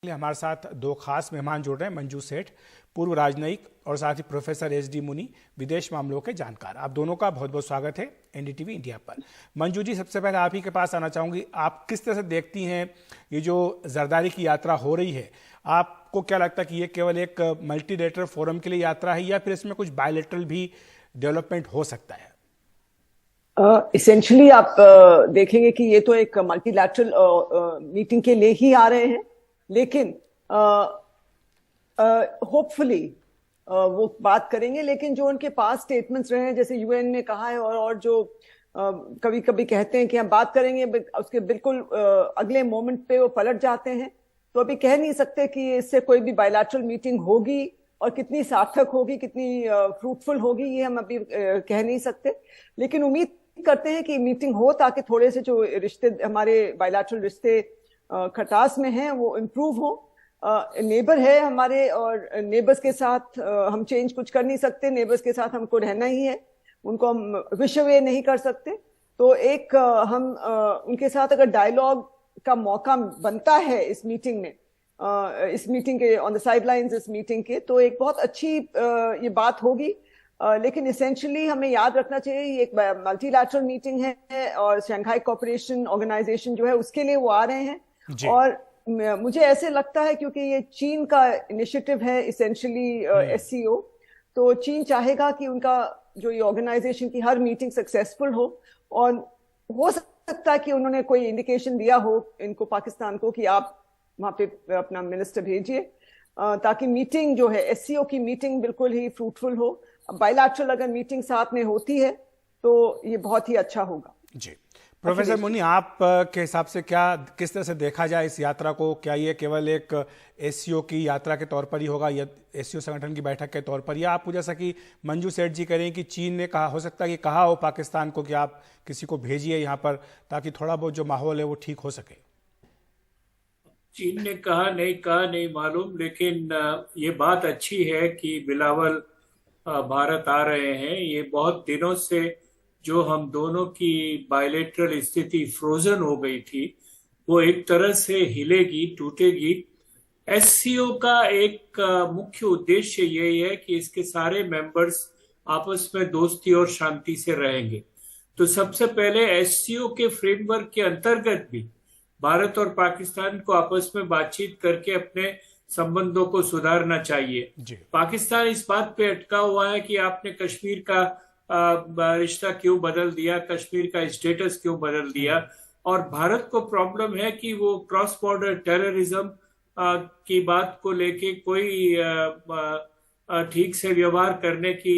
हमारे साथ दो खास मेहमान जुड़ रहे हैं। मंजू सेठ, पूर्व राजनयिक, और साथ ही प्रोफेसर एस.डी. मुनी, विदेश मामलों के जानकार। आप दोनों का बहुत बहुत स्वागत है एनडीटीवी इंडिया पर। मंजू जी, सबसे पहले आप ही के पास आना चाहूंगी। आप किस तरह से देखती हैं ये जो जरदारी की यात्रा हो रही है? आपको क्या लगता है कि ये केवल एक मल्टीलेटरल फोरम के लिए यात्रा है या फिर इसमें कुछ बायलेटरल भी डेवलपमेंट हो सकता है? इसेंशली आप देखेंगे कि ये तो एक मल्टीलैटरल मीटिंग के लिए ही आ रहे हैं, लेकिन होपफुली वो बात करेंगे। लेकिन जो उनके पास स्टेटमेंट्स रहे हैं, जैसे यूएन ने कहा है, और जो कभी कभी कहते हैं कि हम बात करेंगे, उसके बिल्कुल अगले मोमेंट पे वो पलट जाते हैं। तो अभी कह नहीं सकते कि इससे कोई भी बायलैटरल मीटिंग होगी और कितनी सार्थक होगी, कितनी फ्रूटफुल होगी, ये हम अभी कह नहीं सकते। लेकिन उम्मीद करते हैं कि मीटिंग हो, ताकि थोड़े से जो रिश्ते हमारे बायलैटरल रिश्ते खटास में हैं वो इम्प्रूव हो। नेबर है हमारे, और नेबर्स के साथ हम चेंज कुछ कर नहीं सकते। नेबर्स के साथ हमको रहना ही है, उनको हम विश अवे नहीं कर सकते। तो एक हम उनके साथ अगर डायलॉग का मौका बनता है इस मीटिंग में, इस मीटिंग के ऑन द साइडलाइंस, इस मीटिंग के, तो एक बहुत अच्छी ये बात होगी। लेकिन इसेंशियली हमें याद रखना चाहिए ये एक मल्टीलैटरल मीटिंग है, और शंघाई कोऑपरेशन ऑर्गेनाइजेशन जो है उसके लिए वो आ रहे हैं। और मुझे ऐसे लगता है क्योंकि ये चीन का इनिशिएटिव है इसेंशियली, एससीओ, तो चीन चाहेगा कि उनका जो ये ऑर्गेनाइजेशन की हर मीटिंग सक्सेसफुल हो। और हो सकता है कि उन्होंने कोई इंडिकेशन दिया हो इनको, पाकिस्तान को, कि आप वहां पे अपना मिनिस्टर भेजिए, ताकि मीटिंग जो है एससीओ की मीटिंग बिल्कुल ही फ्रूटफुल हो। बायलैटरल अगर मीटिंग साथ में होती है तो ये बहुत ही अच्छा होगा। जी, प्रोफेसर मुनी, आप के हिसाब से क्या, किस तरह से देखा जाए इस यात्रा को? क्या ये केवल एक एससीओ की यात्रा के तौर पर ही होगा, या एससीओ संगठन की बैठक के तौर पर, या आप जैसा कि मंजू सेठ जी कह रहे हैं कि चीन ने कहा, हो सकता है कि कहा हो पाकिस्तान को कि आप किसी को भेजिए यहाँ पर, ताकि थोड़ा बहुत जो माहौल है वो ठीक हो सके? चीन ने कहा नहीं मालूम, लेकिन ये बात अच्छी है कि बिलावल भारत आ रहे हैं। ये बहुत दिनों से जो हम दोनों की बायलेटरल स्थिति फ्रोजन हो गई थी, वो एक तरह से हिलेगी, टूटेगी। एससीओ का एक मुख्य उद्देश्य यही है कि इसके सारे मेंबर्स आपस में दोस्ती और शांति से रहेंगे। तो सबसे पहले एससीओ के फ्रेमवर्क के अंतर्गत भी भारत और पाकिस्तान को आपस में बातचीत करके अपने संबंधों को सुधारना चाहिए। पाकिस्तान इस बात पे अटका हुआ है कि आपने कश्मीर का रिश्ता क्यों बदल दिया, कश्मीर का स्टेटस क्यों बदल दिया। और भारत को प्रॉब्लम है कि वो क्रॉस बॉर्डर टेररिज्म की बात को लेके कोई ठीक से व्यवहार करने की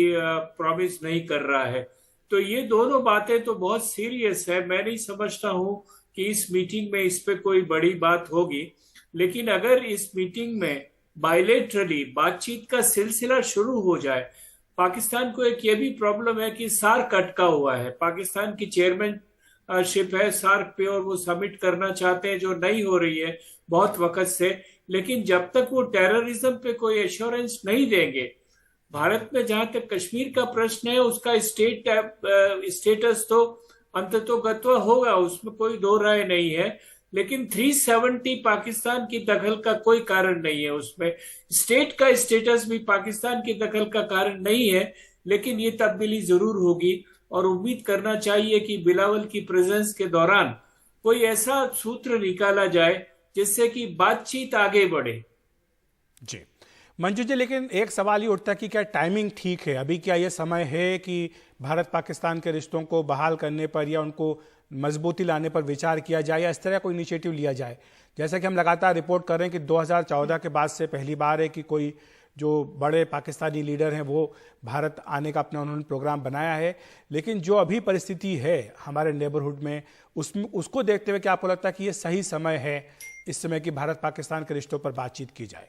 प्रॉमिस नहीं कर रहा है। तो ये दोनों बातें तो बहुत सीरियस है। मैं नहीं समझता हूं कि इस मीटिंग में इस पे कोई बड़ी बात होगी। लेकिन अगर इस मीटिंग में बायलेटरली बातचीत का सिलसिला शुरू हो जाए, पाकिस्तान को एक ये भी प्रॉब्लम है कि सार्क अटका हुआ है। पाकिस्तान की चेयरमैनशिप है सार्क पे, और वो समिट करना चाहते हैं, जो नहीं हो रही है बहुत वक्त से। लेकिन जब तक वो टेररिज्म पे कोई एश्योरेंस नहीं देंगे, भारत में जहां तक कश्मीर का प्रश्न है, उसका स्टेटस तो अंततोगत्वा होगा, उसमें कोई दो राय नहीं है। लेकिन 370 पाकिस्तान की दखल का कोई कारण नहीं है, उसमें स्टेट का स्टेटस भी पाकिस्तान की दखल का कारण नहीं है। लेकिन ये तब्दीली जरूर होगी, और उम्मीद करना चाहिए कि बिलावल की प्रेजेंस के दौरान कोई ऐसा सूत्र निकाला जाए जिससे कि बातचीत आगे बढ़े। जी मंजू जी, लेकिन एक सवाल ये उठता है कि क्या टाइमिंग ठीक है अभी? क्या ये समय है कि भारत पाकिस्तान के रिश्तों को बहाल करने पर या उनको मजबूती लाने पर विचार किया जाए, या इस तरह कोई इनिशिएटिव लिया जाए? जैसा कि हम लगातार रिपोर्ट कर रहे हैं कि 2014 के बाद से पहली बार है कि कोई जो बड़े पाकिस्तानी लीडर हैं वो भारत आने का अपना उन्होंने प्रोग्राम बनाया है। लेकिन जो अभी परिस्थिति है हमारे नेबरहुड में, उसको देखते हुए क्या आपको लगता है कि ये सही समय है इस समय कि भारत पाकिस्तान के रिश्तों पर बातचीत की जाए?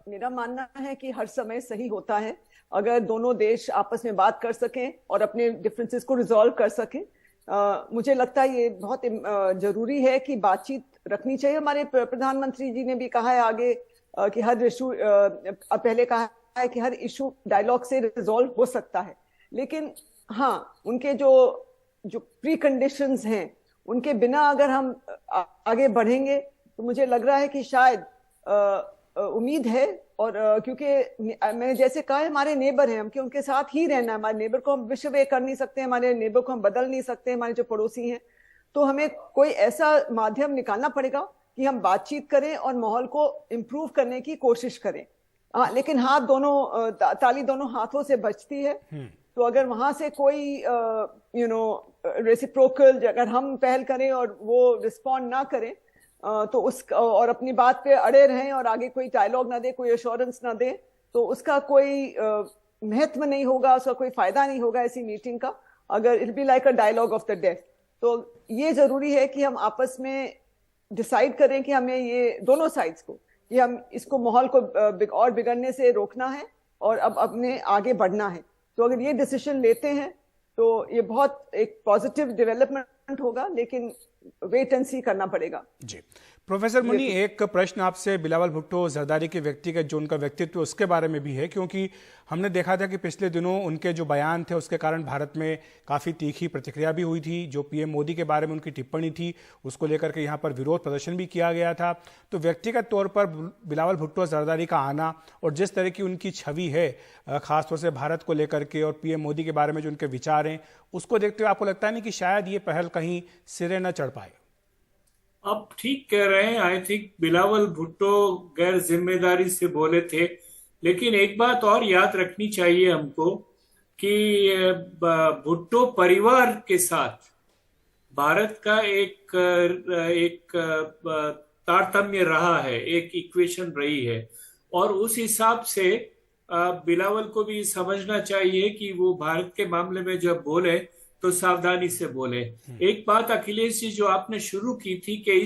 मेरा मानना है कि हर समय सही होता है अगर दोनों देश आपस में बात कर सकें और अपने डिफरेंसेस को रिजॉल्व कर सकें। मुझे लगता है ये बहुत जरूरी है कि बातचीत रखनी चाहिए। हमारे प्रधानमंत्री जी ने भी कहा है आगे कि हर इशू, पहले कहा है कि हर इशू डायलॉग से रिजॉल्व हो सकता है। लेकिन हाँ, उनके जो प्री कंडीशंस हैं, उनके बिना अगर हम आगे बढ़ेंगे तो मुझे लग रहा है कि शायद उम्मीद है। और क्योंकि मैंने जैसे कहा है, हमारे नेबर हैं, हम कि उनके साथ ही रहना है। हमारे नेबर को हम विश्व एक कर नहीं सकते, हमारे नेबर को हम बदल नहीं सकते, हमारे जो पड़ोसी हैं। तो हमें कोई ऐसा माध्यम निकालना पड़ेगा कि हम बातचीत करें और माहौल को इम्प्रूव करने की कोशिश करें। हाँ, लेकिन हाथ दोनों ताली दोनों हाथों से बजती है। तो अगर वहां से कोई रेसिप्रोकल अगर हम पहल करें और वो रिस्पॉन्ड ना करें, तो उस और अपनी बात पे अड़े रहें और आगे कोई डायलॉग ना दे, कोई एश्योरेंस ना दे, तो उसका कोई महत्व नहीं होगा, उसका कोई फायदा नहीं होगा ऐसी मीटिंग का। अगर it be like a dialogue of the death. तो ये जरूरी है कि हम आपस में डिसाइड करें कि हमें ये दोनों साइड्स को, कि हम इसको माहौल को और बिगड़ने से रोकना है और अब अपने आगे बढ़ना है। तो अगर ये डिसीजन लेते हैं तो ये बहुत एक पॉजिटिव डेवलपमेंट होगा, लेकिन वेट एंड सी करना पड़ेगा। जी प्रोफेसर मुनी, एक प्रश्न आपसे बिलावल भुट्टो जरदारी के व्यक्तिगत जो उनका व्यक्तित्व उसके बारे में भी है, क्योंकि हमने देखा था कि पिछले दिनों उनके जो बयान थे उसके कारण भारत में काफ़ी तीखी प्रतिक्रिया भी हुई थी। जो पीएम मोदी के बारे में उनकी टिप्पणी थी उसको लेकर के यहाँ पर विरोध प्रदर्शन भी किया गया था। तो व्यक्तिगत तौर पर बिलावल भुट्टो जरदारी का आना और जिस तरह की उनकी छवि है खासतौर से भारत को लेकर के और पीएम मोदी के बारे में जो उनके विचार हैं, उसको देखते हुए आपको लगता है नहीं कि शायद ये पहल कहीं सिरे न चढ़ पाए? आप ठीक कह रहे हैं। आई थिंक बिलावल भुट्टो गैर जिम्मेदारी से बोले थे, लेकिन एक बात और याद रखनी चाहिए हमको कि भुट्टो परिवार के साथ भारत का एक तारतम्य रहा है, एक इक्वेशन रही है, और उस हिसाब से बिलावल को भी समझना चाहिए कि वो भारत के मामले में जब बोले तो सावधानी से बोले। एक बात अखिलेश जी जो आपने शुरू की थी कि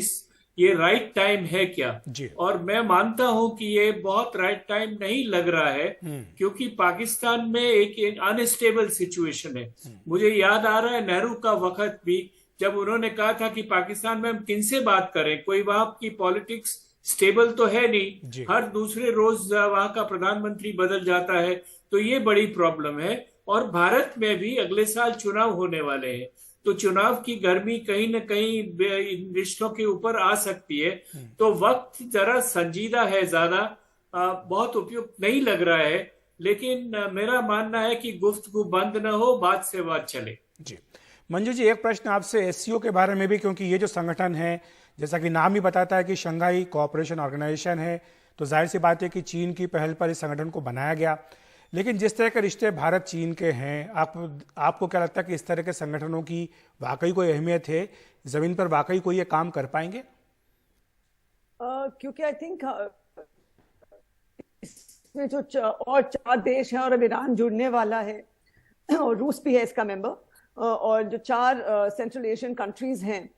ये राइट टाइम है क्या, और मैं मानता हूं कि ये बहुत राइट टाइम नहीं लग रहा है, क्योंकि पाकिस्तान में एक अनस्टेबल सिचुएशन है। मुझे याद आ रहा है नेहरू का वक्त भी, जब उन्होंने कहा था कि पाकिस्तान में हम किनसे बात करें, कोई वहां की पॉलिटिक्स स्टेबल तो है नहीं, हर दूसरे रोज वहां का प्रधानमंत्री बदल जाता है, तो ये बड़ी प्रॉब्लम है। और भारत में भी अगले साल चुनाव होने वाले हैं, तो चुनाव की गर्मी कहीं न कहीं इन रिश्तों के ऊपर आ सकती है। तो वक्त जरा संजीदा है, ज्यादा बहुत उपयुक्त नहीं लग रहा है, लेकिन मेरा मानना है कि गुफ्तगू बंद न हो, बात से बात चले। जी मंजू जी, एक प्रश्न आपसे एससीओ के बारे में भी, क्योंकि ये जो संगठन है जैसा कि नाम ही बताता है कि शंघाई कोऑपरेशन ऑर्गेनाइजेशन है, तो जाहिर सी बात है कि चीन की पहल पर इस संगठन को बनाया गया। लेकिन जिस तरह के रिश्ते भारत चीन के हैं, आपको क्या लगता है कि इस तरह के संगठनों की वाकई कोई अहमियत है, जमीन पर वाकई कोई ये काम कर पाएंगे? क्योंकि आई थिंक इसमें जो और 4 देश हैं और अब ईरान जुड़ने वाला है और रूस भी है इसका मेंबर, और जो 4 सेंट्रल एशियन कंट्रीज हैं,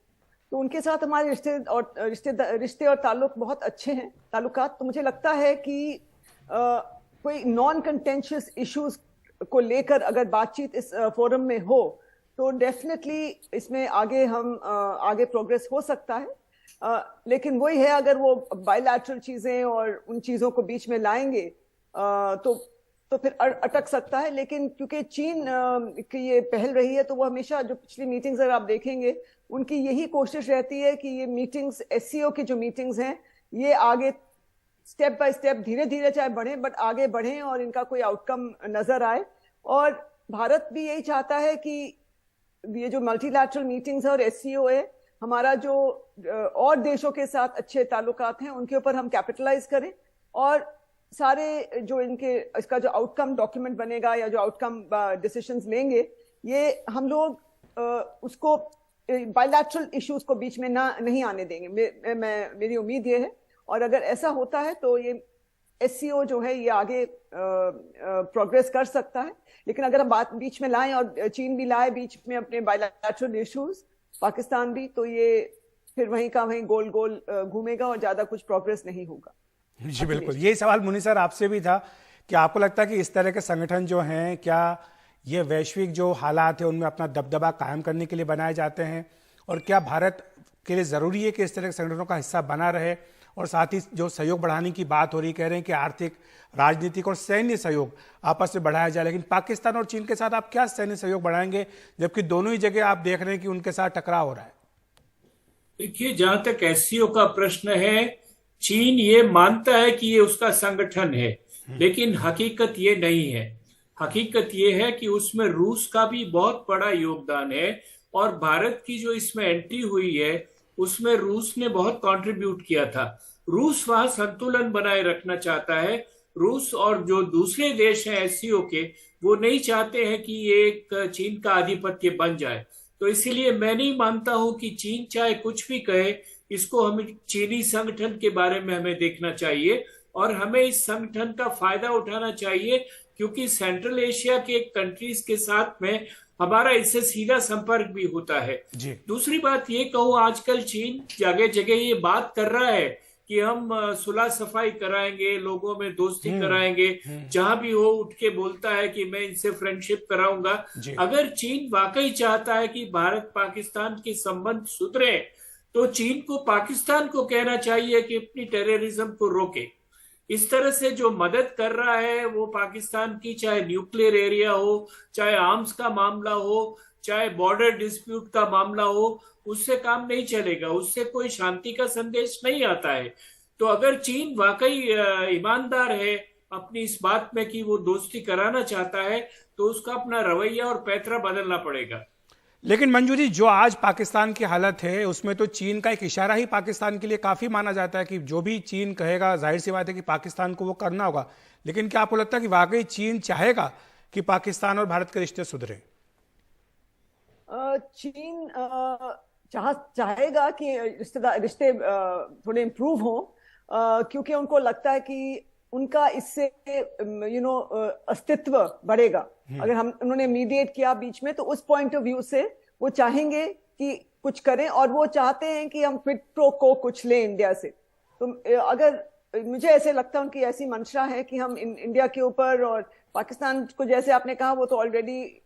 तो उनके साथ हमारे रिश्ते और ताल्लुक बहुत अच्छे हैं, ताल्लुकात। तो मुझे लगता है कि कोई नॉन कंटेंशियस इश्यूज को लेकर अगर बातचीत इस फोरम में हो तो डेफिनेटली इसमें आगे प्रोग्रेस हो सकता है। लेकिन वही है, अगर वो बायलैटरल चीजें और उन चीजों को बीच में लाएंगे तो फिर अटक सकता है। लेकिन क्योंकि चीन की ये पहल रही है, तो वो हमेशा, जो पिछली मीटिंग्स अगर आप देखेंगे, उनकी यही कोशिश रहती है कि ये मीटिंग्स, एससीओ की जो मीटिंग्स हैं, ये आगे स्टेप बाय स्टेप धीरे धीरे चाहे बढ़ें, बट आगे बढ़ें और इनका कोई आउटकम नजर आए। और भारत भी यही चाहता है कि ये जो मल्टीलैटरल मीटिंग्स है और एससीओ है, हमारा जो और देशों के साथ अच्छे ताल्लुकात हैं उनके ऊपर हम कैपिटलाइज करें, और सारे जो इसका जो आउटकम डॉक्यूमेंट बनेगा या जो आउटकम डिसीजंस लेंगे, ये हम लोग उसको बायलैटरल इश्यूज को बीच में नहीं आने देंगे। मेरी उम्मीद ये है, और अगर ऐसा होता है तो ये एससीओ जो है ये आगे प्रोग्रेस कर सकता है। लेकिन अगर हम बात बीच में लाएं और चीन भी लाए बीच में अपने बायलैटरल इश्यूज, पाकिस्तान भी, तो ये फिर वहीं का वहीं गोल गोल घूमेगा और ज्यादा कुछ प्रोग्रेस नहीं होगा। जी बिल्कुल, यही सवाल मुनी सर आपसे भी था कि आपको लगता है कि इस तरह के संगठन जो हैं, क्या ये वैश्विक जो हालात है उनमें अपना दबदबा कायम करने के लिए बनाए जाते हैं, और क्या भारत के लिए जरूरी है कि इस तरह के संगठनों का हिस्सा बना रहे? और साथ ही जो सहयोग बढ़ाने की बात हो रही, कह रहे हैं कि आर्थिक, राजनीतिक और सैन्य सहयोग आपस में बढ़ाया जाए, लेकिन पाकिस्तान और चीन के साथ आप क्या सैन्य सहयोग बढ़ाएंगे, जबकि दोनों ही जगह आप देख रहे हैं कि उनके साथ टकराव हो रहा है? देखिए, जहां तक एससीओ का प्रश्न है, चीन ये मानता है कि ये उसका संगठन है, लेकिन हकीकत ये नहीं है। हकीकत ये है कि उसमें रूस का भी बहुत बड़ा योगदान है, और भारत की जो इसमें एंट्री हुई है उसमें रूस ने बहुत कंट्रीब्यूट किया था। रूस वहां संतुलन बनाए रखना चाहता है। रूस और जो दूसरे देश हैं एससीओ के, वो नहीं चाहते हैं कि ये एक चीन का आधिपत्य बन जाए। तो इसीलिए मैं नहीं मानता हूं कि चीन चाहे कुछ भी कहे, इसको हमें चीनी संगठन के बारे में हमें देखना चाहिए, और हमें इस संगठन का फायदा उठाना चाहिए, क्योंकि सेंट्रल एशिया के कंट्रीज के साथ में हमारा इससे सीधा संपर्क भी होता है। जी। दूसरी बात ये कहूँ, आजकल चीन जगह जगह ये बात कर रहा है कि हम सुलह सफाई कराएंगे, लोगों में दोस्ती कराएंगे, जहां भी हो उठ के बोलता है कि मैं इनसे फ्रेंडशिप कराऊंगा। जी। अगर चीन वाकई चाहता है कि भारत पाकिस्तान के संबंध सुधरे, तो चीन को पाकिस्तान को कहना चाहिए कि अपनी टेररिज्म को रोके। इस तरह से जो मदद कर रहा है वो पाकिस्तान की, चाहे न्यूक्लियर एरिया हो, चाहे आर्म्स का मामला हो, चाहे बॉर्डर डिस्प्यूट का मामला हो, उससे काम नहीं चलेगा, उससे कोई शांति का संदेश नहीं आता है। तो अगर चीन वाकई ईमानदार है अपनी इस बात में कि वो दोस्ती कराना चाहता है, तो उसका अपना रवैया और पैतरा बदलना पड़ेगा। लेकिन मंजू जी, जो आज पाकिस्तान की हालत है उसमें तो चीन का एक इशारा ही पाकिस्तान के लिए काफी माना जाता है कि जो भी चीन कहेगा जाहिर सी बात है कि पाकिस्तान को वो करना होगा। लेकिन क्या आपको लगता है कि वाकई चीन चाहेगा कि पाकिस्तान और भारत के रिश्ते सुधरे? चीन चाहेगा कि रिश्ते थोड़े इम्प्रूव हों, क्योंकि उनको लगता है कि उनका इससे अस्तित्व बढ़ेगा। अगर हम उन्होंने मीडिएट किया बीच में, तो उस पॉइंट ऑफ व्यू से वो चाहेंगे कि कुछ करें, और वो चाहते हैं कि हम क्विड प्रो को कुछ लें इंडिया से। तो अगर मुझे ऐसे लगता है उनकी ऐसी मंशा है कि हम इंडिया के ऊपर, और पाकिस्तान को जैसे आपने कहा वो तो ऑलरेडी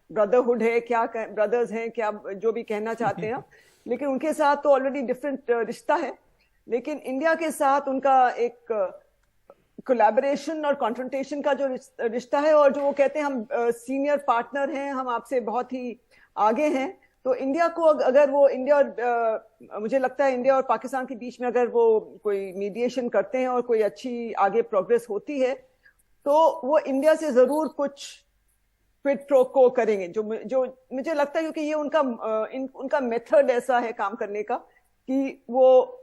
ब्रदरहुड है, क्या ब्रदर्स हैं, क्या जो भी कहना चाहते हैं, लेकिन उनके साथ तो ऑलरेडी डिफरेंट रिश्ता है। लेकिन इंडिया के साथ उनका एक कोलैबोरेशन और कॉन्फ्रंटेशन का जो रिश्ता है, और जो वो कहते हैं हम सीनियर पार्टनर हैं, हम आपसे बहुत ही आगे हैं। तो इंडिया को अगर वो मुझे लगता है इंडिया और पाकिस्तान के बीच में अगर वो कोई मीडिएशन करते हैं और कोई अच्छी आगे प्रोग्रेस होती है, तो वो इंडिया से जरूर कुछ क्विड प्रो को करेंगे। जो मुझे लगता है, क्योंकि ये उनका मेथड ऐसा है काम करने का कि वो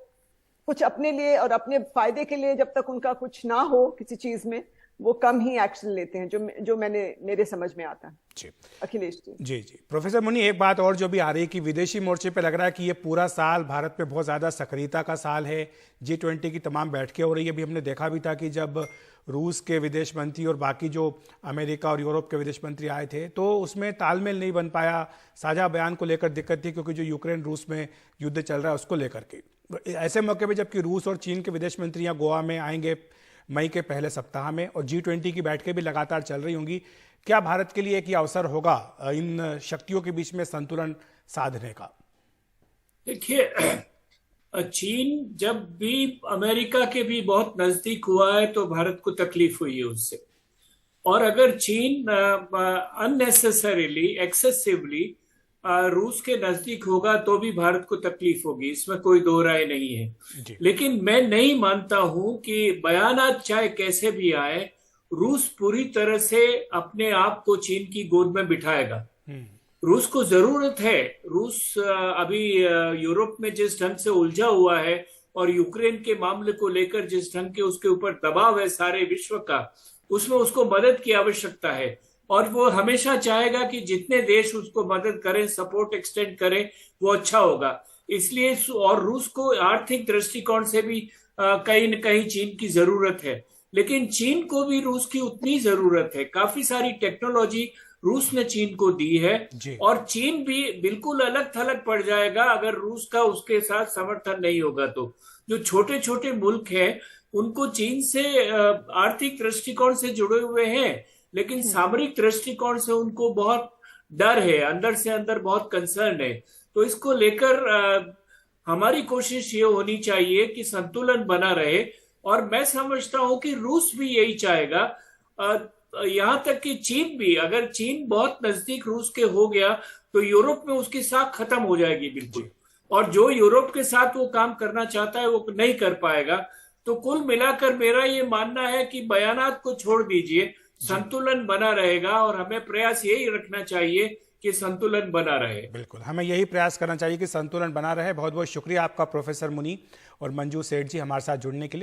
कुछ अपने लिए और अपने फायदे के लिए, जब तक उनका कुछ ना हो किसी चीज में, वो कम ही एक्शन लेते हैं, जो मेरे समझ में आता है। जी अखिलेश जी। जी जी। प्रोफेसर मुनि, एक बात और जो भी आ रही है कि विदेशी मोर्चे पे लग रहा है कि ये पूरा साल भारत पे बहुत ज़्यादा सक्रियता का साल है। G20 की तमाम बैठकें हो रही है। अभी हमने देखा भी था कि जब रूस के विदेश मंत्री और बाकी जो अमेरिका और यूरोप के विदेश मंत्री आए थे, तो उसमें तालमेल नहीं बन पाया। साझा बयान को लेकर दिक्कत थी, क्योंकि जो यूक्रेन रूस में युद्ध चल रहा है उसको लेकर के। ऐसे मौके पे जबकि रूस और चीन के विदेश मंत्री यहाँ गोवा में आएंगे मई के पहले सप्ताह में, और G20 की बैठकें भी लगातार चल रही होंगी, क्या भारत के लिए एक ही अवसर होगा इन शक्तियों के बीच में संतुलन साधने का? देखिए, चीन जब भी अमेरिका के भी बहुत नजदीक हुआ है तो भारत को तकलीफ हुई है उससे। और अगर चीन अननेसेसरीली, एक्सेसिवली रूस के नजदीक होगा तो भी भारत को तकलीफ होगी, इसमें कोई दो राय नहीं है। लेकिन मैं नहीं मानता हूं कि बयानात चाहे कैसे भी आए, रूस पूरी तरह से अपने आप को चीन की गोद में बिठाएगा। रूस को जरूरत है। रूस अभी यूरोप में जिस ढंग से उलझा हुआ है, और यूक्रेन के मामले को लेकर जिस ढंग के उसके ऊपर दबाव है सारे विश्व का, उसमें उसको मदद की आवश्यकता है। और वो हमेशा चाहेगा कि जितने देश उसको मदद करें, सपोर्ट एक्सटेंड करें, वो अच्छा होगा। इसलिए और रूस को आर्थिक दृष्टिकोण से भी कहीं न कहीं चीन की जरूरत है। लेकिन चीन को भी रूस की उतनी जरूरत है। काफी सारी टेक्नोलॉजी रूस ने चीन को दी है, और चीन भी बिल्कुल अलग थलग पड़ जाएगा अगर रूस का उसके साथ समर्थन नहीं होगा। तो जो छोटे छोटे मुल्क हैं उनको चीन से आर्थिक दृष्टिकोण से जुड़े हुए हैं, लेकिन सामरिक दृष्टिकोण से उनको बहुत डर है, अंदर से अंदर बहुत कंसर्न है। तो इसको लेकर हमारी कोशिश ये होनी चाहिए कि संतुलन बना रहे, और मैं समझता हूं कि रूस भी यही चाहेगा। यहां तक कि चीन भी, अगर चीन बहुत नजदीक रूस के हो गया तो यूरोप में उसकी साख खत्म हो जाएगी बिल्कुल। और जो यूरोप के साथ वो काम करना चाहता है वो नहीं कर पाएगा। तो कुल मिलाकर मेरा ये मानना है कि बयानात को छोड़ दीजिए, संतुलन बना रहेगा और हमें प्रयास यही रखना चाहिए कि संतुलन बना रहे। बिल्कुल, हमें यही प्रयास करना चाहिए कि संतुलन बना रहे। बहुत बहुत शुक्रिया आपका प्रोफेसर मुनी और मंजू सेठ जी हमारे साथ जुड़ने के लिए।